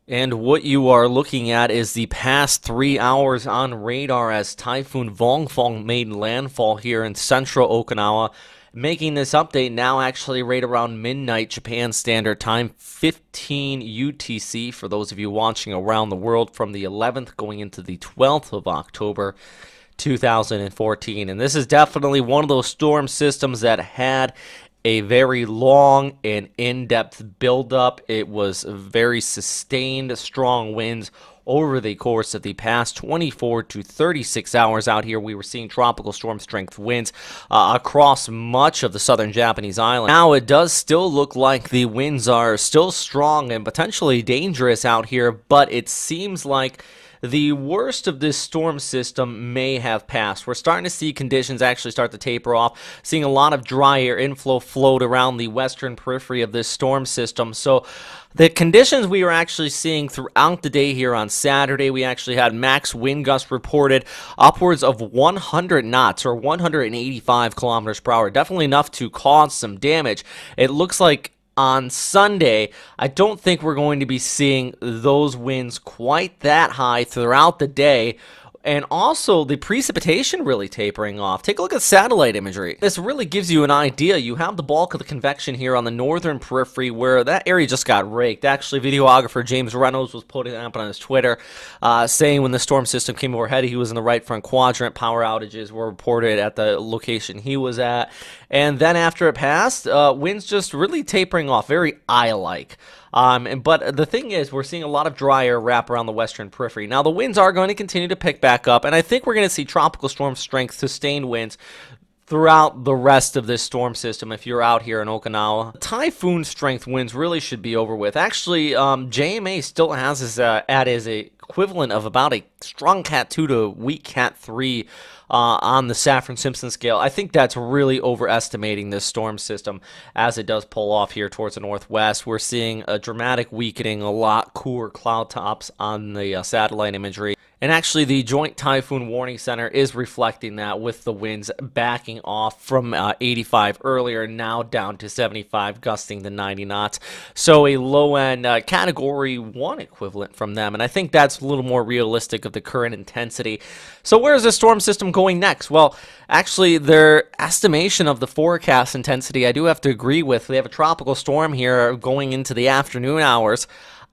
And what you are looking at is the past 3 hours on radar as Typhoon Vongfong made landfall here in central Okinawa, making this update now actually right around midnight Japan Standard Time, 15 UTC for those of you watching around the world from the 11th going into the 12th of October 2014. And this is definitely one of those storm systems that had a very long and in-depth buildup. It was very sustained, strong winds over the course of the past 24 to 36 hours out here. We were seeing tropical storm strength winds across much of the southern Japanese island. Now, it does still look like the winds are still strong and potentially dangerous out here, but it seems like the worst of this storm system may have passed. We're starting to see conditions actually start to taper off, seeing a lot of dry air inflow float around the western periphery of this storm system. So the conditions we were actually seeing throughout the day here on Saturday, we actually had max wind gusts reported upwards of 100 knots or 185 kilometers per hour. Definitely enough to cause some damage. It looks like on Sunday, I don't think we're going to be seeing those winds quite that high throughout the day. And also, the precipitation really tapering off. Take a look at satellite imagery. This really gives you an idea. You have the bulk of the convection here on the northern periphery where that area just got raked. Actually, videographer James Reynolds was putting it up on his Twitter, saying when the storm system came overhead, he was in the right front quadrant. Power outages were reported at the location he was at. And then after it passed, winds just really tapering off, very eye-like. But the thing is, we're seeing a lot of dry air wrap around the western periphery. Now, the winds are going to continue to pick back up, and I think we're going to see tropical storm strength, sustained winds throughout the rest of this storm system if you're out here in Okinawa. Typhoon strength winds really should be over with. Actually, JMA still has this at as a equivalent of about a strong Cat 2 to weak Cat 3 on the Saffir-Simpson scale. I think that's really overestimating this storm system as it does pull off here towards the northwest. We're seeing a dramatic weakening, a lot cooler cloud tops on the satellite imagery. And actually, the Joint Typhoon Warning Center is reflecting that with the winds backing off from 85 earlier, now down to 75, gusting to 90 knots. So a low-end Category 1 equivalent from them. And I think that's a little more realistic of the current intensity. So where is this storm system going next? Well, actually, their estimation of the forecast intensity, I do have to agree with. They have a tropical storm here going into the afternoon hours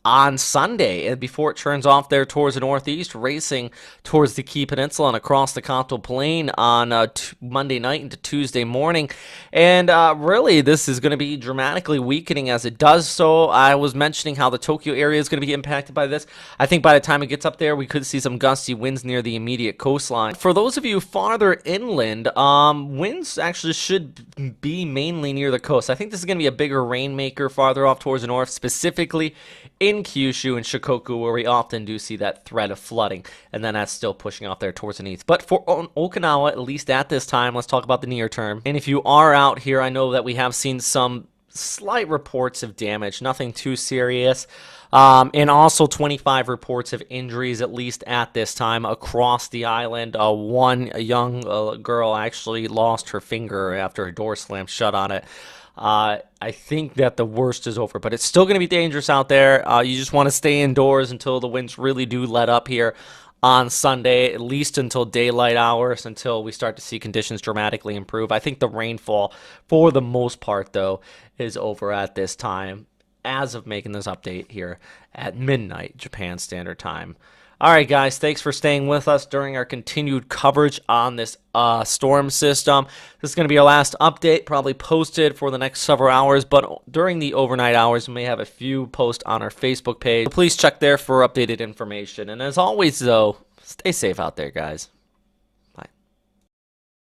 on Sunday, and before it turns off there towards the northeast, racing towards the Key Peninsula and across the Kanto Plain on Monday night into Tuesday morning. And really, this is going to be dramatically weakening as it does so. I was mentioning how the Tokyo area is going to be impacted by this. I think by the time it gets up there, we could see some gusty winds near the immediate coastline. For those of you farther inland, winds actually should be mainly near the coast. I think this is going to be a bigger rainmaker farther off towards the north, specifically in Kyushu and Shikoku, where we often do see that threat of flooding, and then that's still pushing off there towards the east. But for Okinawa, at least at this time, let's talk about the near term. And if you are out here, I know that we have seen some slight reports of damage, nothing too serious. And also 25 reports of injuries, at least at this time, across the island. One young girl actually lost her finger after a door slammed shut on it. I think that the worst is over, but it's still going to be dangerous out there. You just want to stay indoors until the winds really do let up here on Sunday, at least until daylight hours, until we start to see conditions dramatically improve. I think the rainfall, for the most part, though, is over at this time, as of making this update here at midnight Japan Standard Time. All right, guys, thanks for staying with us during our continued coverage on this storm system. This is going to be our last update, probably posted for the next several hours, but during the overnight hours, we may have a few posts on our Facebook page. Please check there for updated information. And as always, though, stay safe out there, guys.